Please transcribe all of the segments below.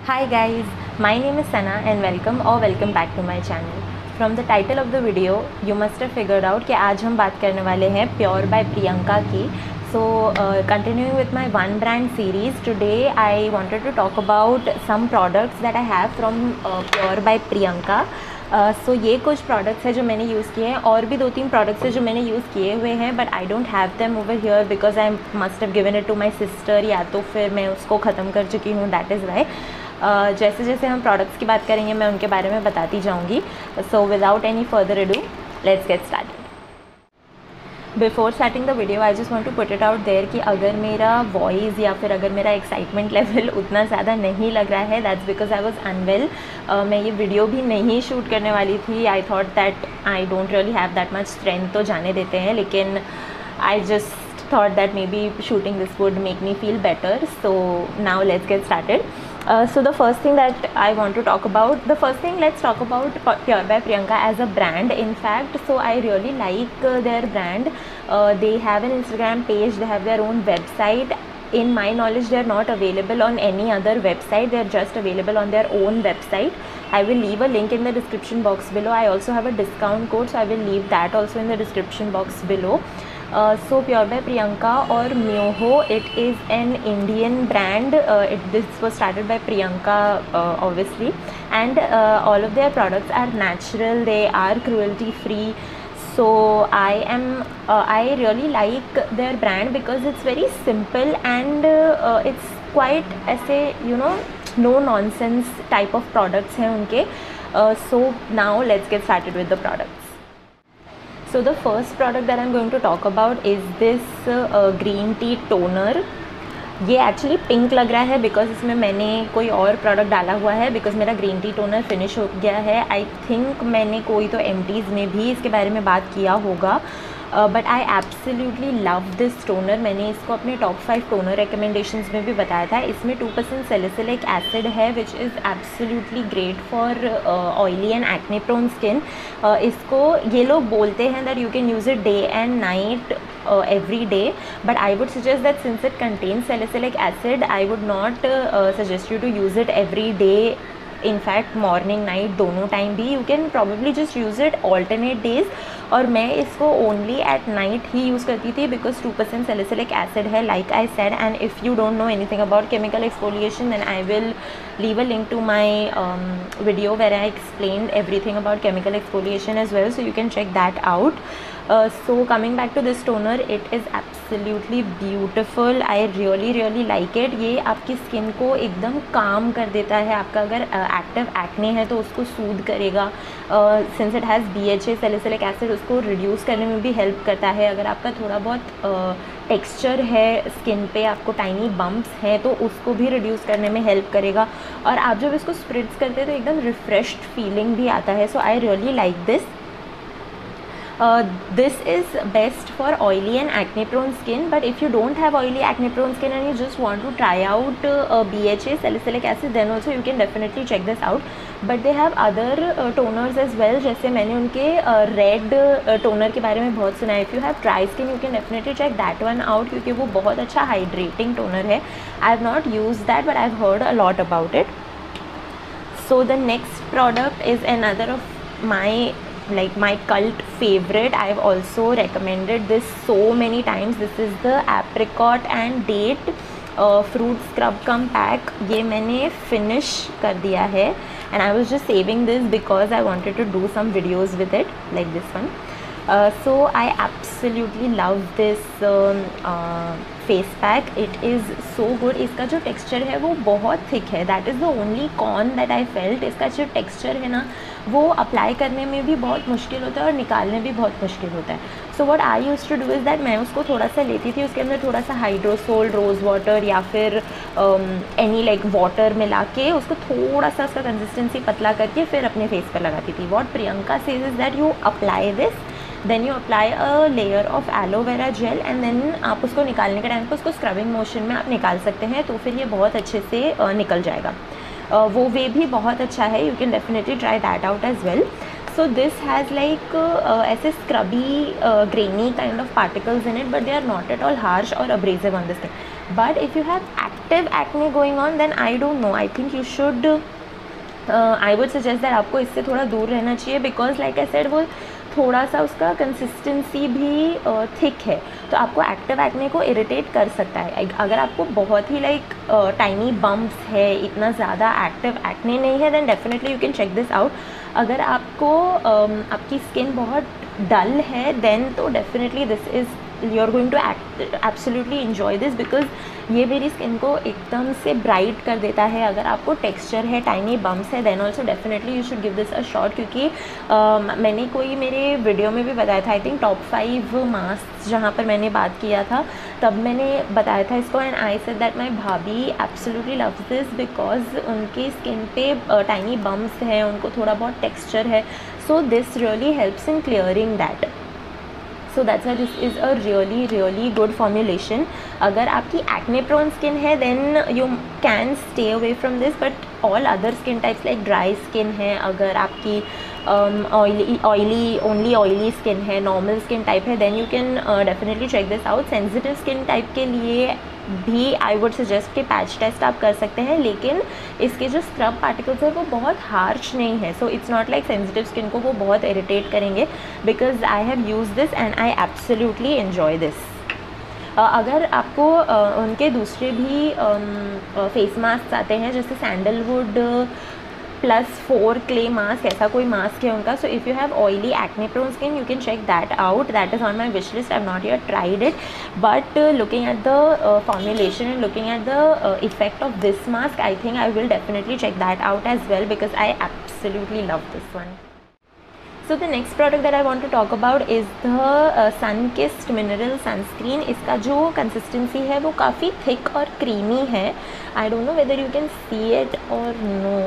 Hi guys, my name is Sana and welcome back to my channel. From the title of the video, you must have figured out कि आज हम बात करने वाले हैं Pure by Priyanka की. So continuing with my one brand series, today I wanted to talk about some products that I have from Pure by Priyanka. सो ये कुछ प्रोडक्ट्स हैं जो मैंने यूज़ किए हैं, और भी 2-3 प्रोडक्ट्स हैं जो मैंने यूज़ किए हुए हैं, but I don't have them over here because I must have given it to my sister, या तो फिर मैं उसको ख़त्म कर चुकी हूँ, दैट इज़ वाई. जैसे जैसे हम प्रोडक्ट्स की बात करेंगे मैं उनके बारे में बताती जाऊँगी. So without any further ado, let's get started. Before starting the video I just want to put it out there कि अगर मेरा वॉइस या फिर अगर मेरा एक्साइटमेंट लेवल उतना ज़्यादा नहीं लग रहा है, that's because I was unwell. मैं ये वीडियो भी नहीं शूट करने वाली थी. I thought that I don't really have that much strength, तो जाने देते हैं, लेकिन I just thought that maybe shooting this would make me feel better. So now let's get started. So the first thing that I want to talk about, let's talk about Pure by Priyanka as a brand. In fact, so I really like their brand. They have an Instagram page, they have their own website. In my knowledge, they are not available on any other website. They are just available on their own website. I will leave a link in the description box below. I also have a discount code, so I will leave that also in the description box below. So Pure by Priyanka or Myoho, it is an Indian brand. This was started by Priyanka, obviously, and all of their products are natural. They are cruelty free. So I really like their brand because it's very simple and it's quite ऐसे no nonsense type of products हैं उनके. So now let's get started with the products. So the first product that I'm going to talk about is this green tea toner. ये actually pink लग रहा है because इसमें मैंने कोई और प्रोडक्ट डाला हुआ है, बिकॉज मेरा ग्रीन टी टोनर फिनिश हो गया है. आई थिंक मैंने कोई तो एमटीज़ में भी इसके बारे में बात किया होगा, but I absolutely love this toner. मैंने इसको अपने टॉप 5 टोनर रिकमेंडेशंस में भी बताया था. इसमें 2% सैलिसिलिक एसिड है which is absolutely great for oily and acne prone skin. इसको ये लोग बोलते हैं that you can use it day and night every day, but I would suggest that since it contains salicylic acid, I would not suggest you to use it every day. In fact, morning night दोनों time भी you can probably just use it alternate days. और मैं इसको only at night he use करती थी because 2% salicylic acid है, like I said. And if you don't know anything about chemical exfoliation, then I will leave a link to my video where I explained everything about chemical exfoliation as well, so you can check that out. So coming back to this toner, it is absolutely beautiful. I really like it. ये आपकी skin को एकदम काम कर देता है. आपका अगर एक्टिव एक्ने है तो उसको सूद करेगा. Since it has BHA salicylic acid, उसको रिड्यूस करने में भी हेल्प करता है. अगर आपका थोड़ा बहुत टेक्सचर है स्किन पे, आपको टाइनी बम्प्स हैं, तो उसको भी रिड्यूस करने में हेल्प करेगा. और आप जब इसको स्प्रिट्स करते हैं तो एकदम रिफ्रेश्ड फीलिंग भी आता है. So I really like this. This is best for oily and acne prone skin, but if you don't have oily acne prone skin and you just want to try out BHA salicylic acid, then also you can definitely check this out. But they have other toners as well. जैसे मैंने उनके red toner के बारे में बहुत सुना है. If you have dry skin, you can definitely check that one out क्योंकि वो बहुत अच्छा हाइड्रेटिंग टोनर है. I have not used that, but I've heard a lot about it. So the next product is another of my cult favorite. I've also recommended this so many times. This is the apricot and date fruit scrub cum pack. ये मैंने finish कर दिया है and I was just saving this because I wanted to do some videos with it like this one. So I absolutely love this face pack. It is so good. इसका जो texture है वो बहुत thick है. That is the only con that I felt. इसका जो texture है ना, वो अप्लाई करने में भी बहुत मुश्किल होता है और निकालने भी बहुत मुश्किल होता है. So what I used to do is that मैं उसको थोड़ा सा लेती थी, उसके अंदर थोड़ा सा हाइड्रोसोल, रोज़ वाटर या फिर एनी लाइक वाटर मिला के उसको थोड़ा सा उसका कंसिस्टेंसी पतला करके फिर अपने फेस पर लगाती थी. What Priyanka says is that you apply this, then you apply a layer of aloe vera gel and then आप उसको निकालने के टाइम पर उसको स्क्रबिंग मोशन में आप निकाल सकते हैं, तो फिर ये बहुत अच्छे से निकल जाएगा. वो वे भी बहुत अच्छा है. You can definitely try that out as well. So this has like ऐसे scrubby grainy kind of particles in it, but they are not at all harsh or abrasive on the skin. But if you have active acne going on then I don't know, I think you should, I would suggest that आपको इससे थोड़ा दूर रहना चाहिए, because like I said वो थोड़ा सा उसका कंसिस्टेंसी भी थिक है, तो आपको एक्टिव एक्ने को इरिटेट कर सकता है। अगर आपको बहुत ही लाइक टाइनी बम्प्स है, इतना ज़्यादा एक्टिव एक्ने नहीं है, then definitely you can check this out. अगर आपको आपकी स्किन बहुत डल है देन तो definitely this is, you are going to absolutely enjoy this, because ये मेरी स्किन को एकदम से ब्राइट कर देता है। अगर आपको टेक्सचर है, टाइनी बम्प्स है, then also definitely you should give this a shot, क्योंकि मैंने कोई मेरे वीडियो में भी बताया था, आई थिंक टॉप 5 मास्क जहाँ पर मैंने बात किया था, तब मैंने बताया था इसको, and I said that my भाभी एब्सोल्युटली लव्स दिस बिकॉज उनकी स्किन पे टाइनी बम्प्स हैं, उनको थोड़ा बहुत टेक्सचर है, so this really helps in clearing that. So that's why this is a really good formulation. अगर आपकी एक्ने प्रोन स्किन है then you can stay away from this, but all other skin types like dry skin है, अगर आपकी oily skin है, normal skin type है, then you can definitely check this out. Sensitive skin type के लिए भी I would suggest कि patch test आप कर सकते हैं, लेकिन इसके जो स्क्रब पार्टिकल्स है वो बहुत हार्श नहीं है, so it's not like sensitive skin को वो बहुत इरिटेट करेंगे, because I have use this and I absolutely enjoy this. अगर आपको उनके दूसरे भी फेस मास्क आते हैं, जैसे सैंडलवुड +4 क्ले मास्क, ऐसा कोई मास्क है उनका, so if you have oily acne prone skin you can check that out, that is on my wish list, I have not yet tried it, but looking at the formulation and looking at the effect of this mask, I think I will definitely check that out as well, because I absolutely love this one. So the next product that I want to talk about is the Sunkissed Mineral Sunscreen. इसका जो consistency है वो काफ़ी thick और creamy है. I don't know whether you can see it or no,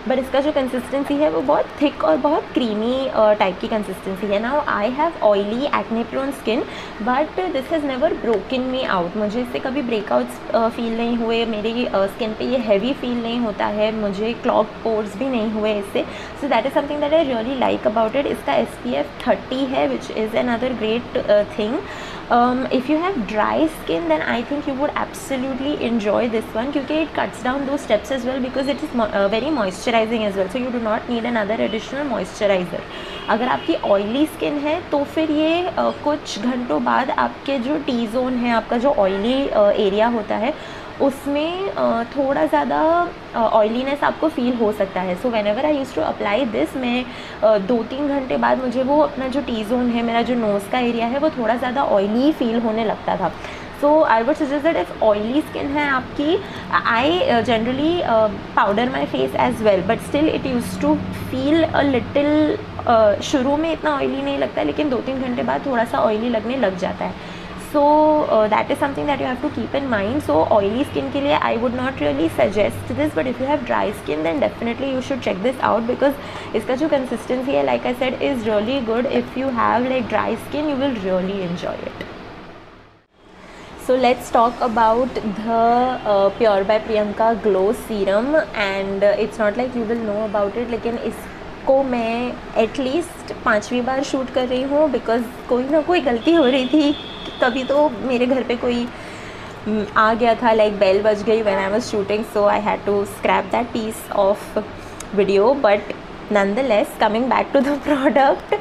but इसका जो consistency है वो बहुत थिक और बहुत क्रीमी टाइप की कंसिस्टेंसी है. Now I have oily acne prone skin, but this has never broken me out. मुझे इससे कभी ब्रेकआउट्स फील नहीं हुए, मेरी स्किन पे ये हैवी फील नहीं होता है, मुझे क्लॉग पोर्स भी नहीं हुए इससे. सो that is something that I really like about it. इसका SPF 30 है, which is another great thing. If you have dry skin, then I think you would absolutely enjoy this one, क्योंकि it cuts down those steps as well, because it is very moisturizing as well, so you do not need another additional moisturizer. अगर आपकी oily skin है तो फिर ये कुछ घंटों बाद आपके जो टी जोन है, आपका जो ऑयली एरिया होता है, उसमें थोड़ा ज़्यादा ऑयलीनेस आपको फील हो सकता है. So whenever I use to apply this, मैं 2-3 घंटे बाद मुझे वो अपना जो टी जोन है, मेरा जो नोज़ का एरिया है, वो थोड़ा ज़्यादा ऑयली फील होने लगता था. So I would suggest that if oily skin है आपकी, I generally powder my face as well, but still it use to feel a little, शुरू में इतना ऑयली नहीं लगता, लेकिन 2-3 घंटे बाद थोड़ा सा ऑयली लगने लग जाता है. So that is something that you have to keep in mind. So oily skin के लिए I would not really suggest this, but if you have dry skin then definitely you should check this out, because इसका जो consistency है, like I said, is really good. If you have like dry skin, you will really enjoy it. So let's talk about the Pure by Priyanka Glow Serum, and it's not like you will know about it, लेकिन इसको मैं at least 5वीं बार shoot कर रही हूँ, because कोई ना कोई गलती हो रही थी. कभी तो मेरे घर पे कोई आ गया था, लाइक बेल बज गई when I was shooting, so I had to scrap that piece of video. But nonetheless, coming back to the product,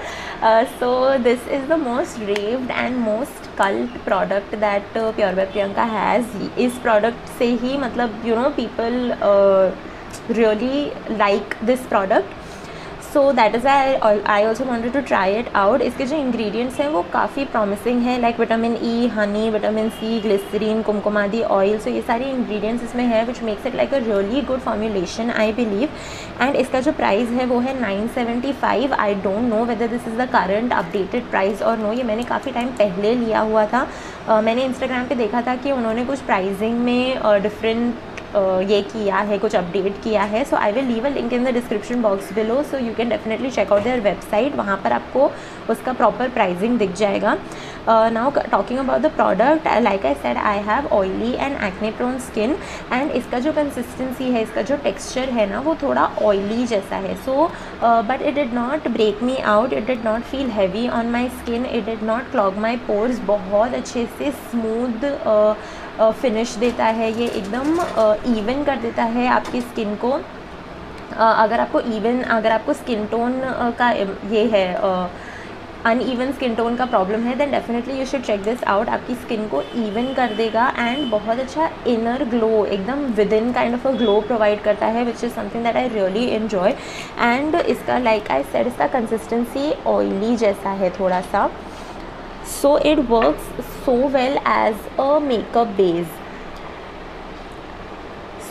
so this is the most raved and most cult product that Pure by Priyanka has. इस product से ही मतलब you know people really like this product. So that is I also wanted to try it out. इसके जो ingredients हैं वो काफ़ी promising है, like vitamin E, honey, vitamin C, glycerine, kumkumadi oil. So ये सारे इंग्रेडिएंट्स इसमें है, which makes it like a really good formulation, I believe. And इसका जो प्राइस है वो है 975. I don't know whether this is the current updated price or no. ये मैंने काफ़ी टाइम पहले लिया हुआ था. मैंने इंस्टाग्राम पे देखा था कि उन्होंने कुछ प्राइसिंग में डिफरेंट ये किया है, कुछ अपडेट किया है. So I will leave a link in the description box below, so you can definitely check out their website. वहाँ पर आपको उसका प्रॉपर प्राइसिंग दिख जाएगा. Now talking about the product, like I said, I have oily and acne prone skin, and इसका जो consistency है, इसका जो टेक्स्चर है ना, वो थोड़ा ऑयली जैसा है. So but it did not break me out, it did not feel heavy on my skin, it did not clog my pores. बहुत अच्छे से स्मूथ फिनिश देता है, ये एकदम इवन कर देता है आपकी स्किन को। अगर आपको स्किन टोन का ये है अनइवन स्किन टोन का प्रॉब्लम है, then definitely you should check this out. आपकी स्किन को इवन कर देगा एंड बहुत अच्छा इनर ग्लो, एकदम within kind of a glow provide करता है, which is something that I really enjoy. And इसका लाइक आई सेड, इसका कंसिस्टेंसी ऑयली जैसा है थोड़ा सा, so it works so well as a makeup base.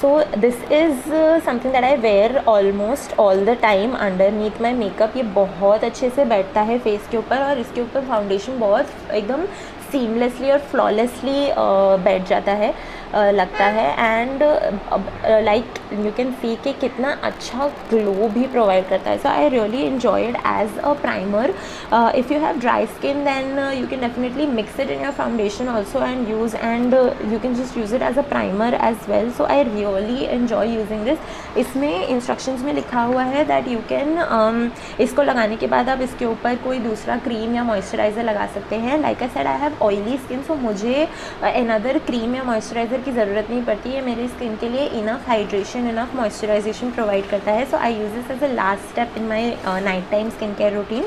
So this is something that I wear almost all the time underneath my makeup। ये बहुत अच्छे से बैठता है फेस के ऊपर और इसके ऊपर फाउंडेशन बहुत एकदम सीमलेसली और फ्लॉलेसली बैठ जाता है, लगता है। And like you can see कि कितना अच्छा ग्लो भी प्रोवाइड करता है। So I really enjoyed as a primer. If you have dry skin then you can definitely mix it in your foundation also and use, and you can just use it as a primer as well. So I really enjoy using this. इसमें instructions में लिखा हुआ है that you can इसको लगाने के बाद आप इसके ऊपर कोई दूसरा क्रीम या मॉइस्चराइज़र लगा सकते हैं। Like I said, I have oily skin, so मुझे अनदर क्रीम या मॉइस्चराइज़र की ज़रूरत नहीं पड़ती है। मेरी स्किन के लिए enough hydration, enough moisturisation provide करता है। So I use this as a last step in my night time skin care routine.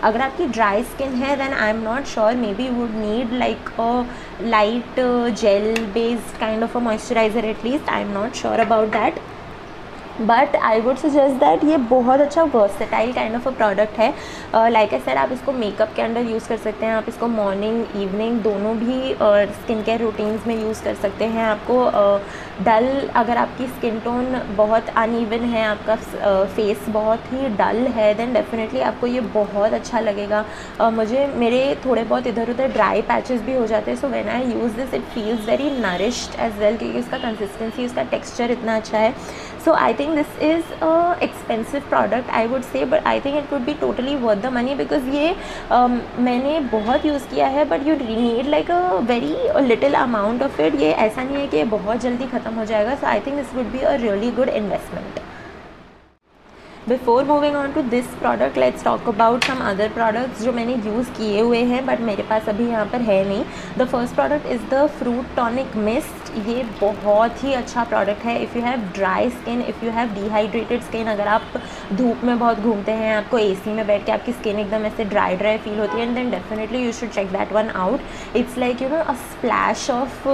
अगर आपकी ड्राई स्किन है then I am not sure, maybe would need like a light gel based kind of a moisturiser at least, I am not sure about that, but I would suggest that ये बहुत अच्छा versatile kind of a product है। Like I said, आप इसको makeup के अंदर use कर सकते हैं, आप इसको मॉर्निंग इवनिंग दोनों भी स्किन केयर रूटीन्स में यूज़ कर सकते हैं। आपको डल, अगर आपकी स्किन टोन बहुत अनइवन है, आपका फेस बहुत ही डल है, देन डेफिनेटली आपको ये बहुत अच्छा लगेगा। मुझे मेरे थोड़े बहुत इधर उधर ड्राई पैचेस भी हो जाते हैं, so when I use this it feels very nourished as well, क्योंकि इसका कंसिस्टेंसी, इसका टेक्स्चर इतना अच्छा है। So I think this is a expensive product I would say, but I think it would be totally worth the money because ये मैंने बहुत use किया है, but you need like a very little amount of it। ये ऐसा नहीं है कि ये बहुत जल्दी ख़त्म हो जाएगा। So I think this would be a really good investment। Before moving on to this product, let's talk about some other products जो मैंने यूज़ किए हुए हैं बट मेरे पास अभी यहाँ पर है नहीं। The first product is the Fruit Tonic Mist। ये बहुत ही अच्छा प्रोडक्ट है। If you have dry skin, if you have dehydrated skin, अगर आप धूप में बहुत घूमते हैं, आपको एसी में बैठ के आपकी स्किन एकदम ऐसे ड्राई फील होती है, and then definitely you should check that one out. It's like you know a splash of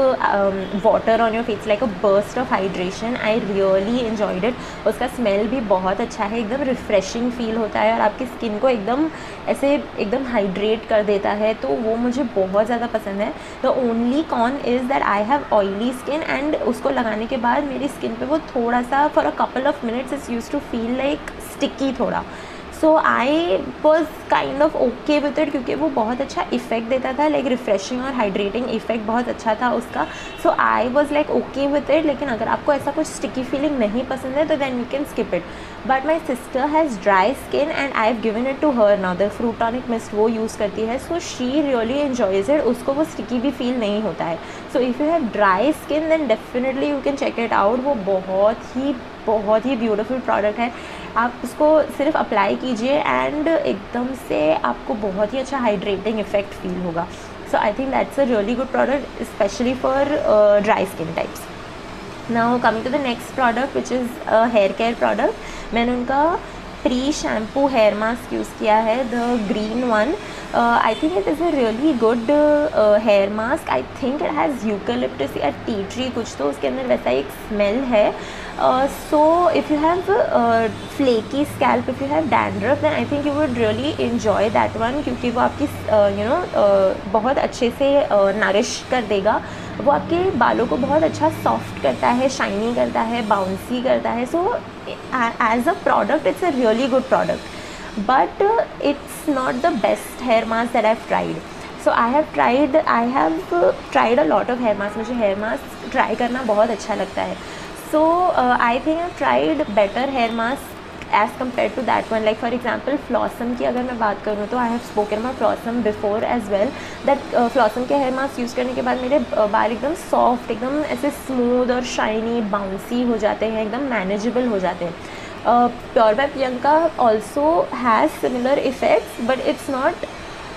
water on your face, like a burst of hydration. I really enjoyed it. उसका smell भी बहुत अच्छा है, एकदम refreshing feel होता है और आपकी स्किन को एकदम ऐसे एकदम हाइड्रेट कर देता है, तो वो मुझे बहुत ज़्यादा पसंद है। The only con is that I have oily skin and उसको लगाने के बाद मेरी स्किन पे वो थोड़ा सा for a couple of minutes it's use to feel like sticky थोड़ा। So I was kind of okay with it, क्योंकि वो बहुत अच्छा इफेक्ट देता था, लाइक रिफ्रेशिंग और हाइड्रेटिंग इफेक्ट बहुत अच्छा था उसका। So I was like okay with it. लेकिन अगर आपको ऐसा कुछ स्टिकी फीलिंग नहीं पसंद है तो then you can skip it. But my sister has dry skin and I have given it to her now. The fruit tonic mist वो यूज़ करती है, so she really enjoys it. उसको वो sticky भी फील नहीं होता है। So if you have dry skin then definitely you can check it out. वो बहुत ही ब्यूटीफुल प्रोडक्ट है। आप उसको सिर्फ अप्लाई कीजिए एंड एकदम से आपको बहुत ही अच्छा हाइड्रेटिंग इफेक्ट फील होगा। So I think that's a really good product especially for dry skin types. Now coming to the next product which is hair care product. मैंने उनका pre shampoo hair mask use किया है, the green one. I think it is a really good hair mask. I think it has eucalyptus या tea tree कुछ, तो उसके अंदर वैसा एक स्मेल है। So if you have flaky scalp, if you have dandruff, then I think you would really enjoy that one, क्योंकि वो आपकी बहुत अच्छे से नरिश कर देगा। वो आपके बालों को बहुत अच्छा सॉफ्ट करता है, शाइनी करता है, बाउंसी करता है। So as a product it's a really good product, but it's not the best hair mask that I have tried. So I have tried a lot of hair mask. मुझे hair mask try करना बहुत अच्छा लगता है। So I think I tried better hair mask as compared to that one. Like for example Flossom की अगर मैं बात करूँ तो I have spoken about flawsome before as well, that Flossom के हेयर मास्क यूज़ करने के बाद मेरे बाल एकदम सॉफ्ट, एकदम ऐसे स्मूथ और शाइनी बाउंसी हो जाते हैं, एकदम मैनेजेबल हो जाते हैं। Pure by Priyanka also has similar effects but it's not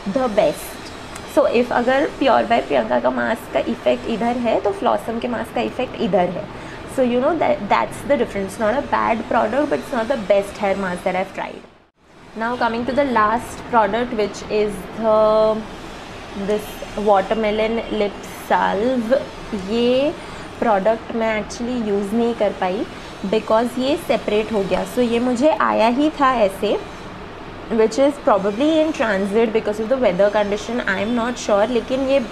the best. So if अगर प्योर बाय प्रियंका का मास्क का इफ़ेक्ट इधर है तो फ्लॉसम के मास्क का इफ़ेक्ट इधर है. So you know that's the difference. Not a bad product, but it's not the best hair mask that I've tried. Now coming to the last product, which is this watermelon lip salve. ये product मैं actually use नहीं कर पाई because ये separate हो गया. So ये मुझे आया ही था ऐसे, which is probably in transit because of the weather condition. I am not sure. लेकिन ये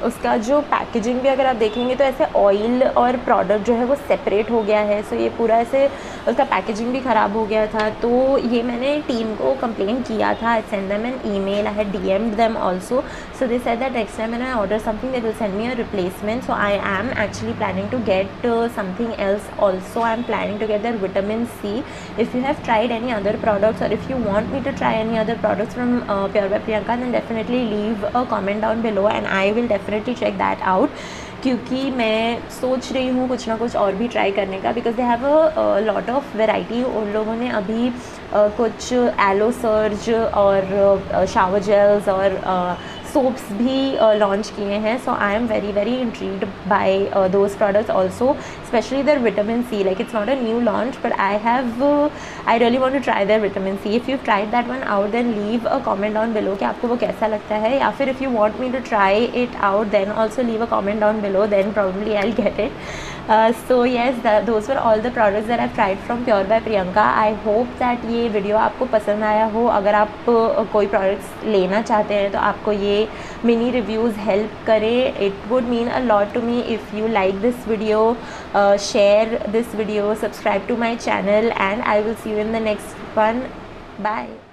उसका जो पैकेजिंग भी अगर आप देखेंगे तो ऐसे ऑयल और प्रोडक्ट जो है वो सेपरेट हो गया है. सो ये पूरा ऐसे उसका पैकेजिंग भी ख़राब हो गया था. तो ये मैंने टीम को कंप्लेन किया था. I send them an email, I had DMed them also. So they said that next time when I order something they will send me a replacement. So I am actually planning to get something else also. I am planning to get their vitamin C. If you have tried any other products और if you want me to try any other products from pure by Priyanka, then definitely leave a comment down below and I will definitely check that out. क्योंकि मैं सोच रही हूँ कुछ ना कुछ और भी ट्राई करने का, because they have a lot of variety. उन लोगों ने अभी कुछ एलो सर्ज और शावर जेल्स और सोप्स भी लॉन्च किए हैं. So I am very very intrigued by those products also, specially their vitamin C. Like it's not a new launch, but I really want to try their vitamin C. If you tried that one out, then leave a comment down below कि आपको वो कैसा लगता है. या फिर if you want me to try it out, then also leave a comment down below. Then probably I will get it. So yes, those were all the products that I've tried from Pure by Priyanka. I hope that ये video आपको पसंद आया हो. अगर आप कोई products लेना चाहते हैं तो आपको ये मिनी रिव्यूज़ हेल्प करें. It would mean a lot to me if you like this video. Share this video, subscribe to my channel, and I will see you in the next one. Bye.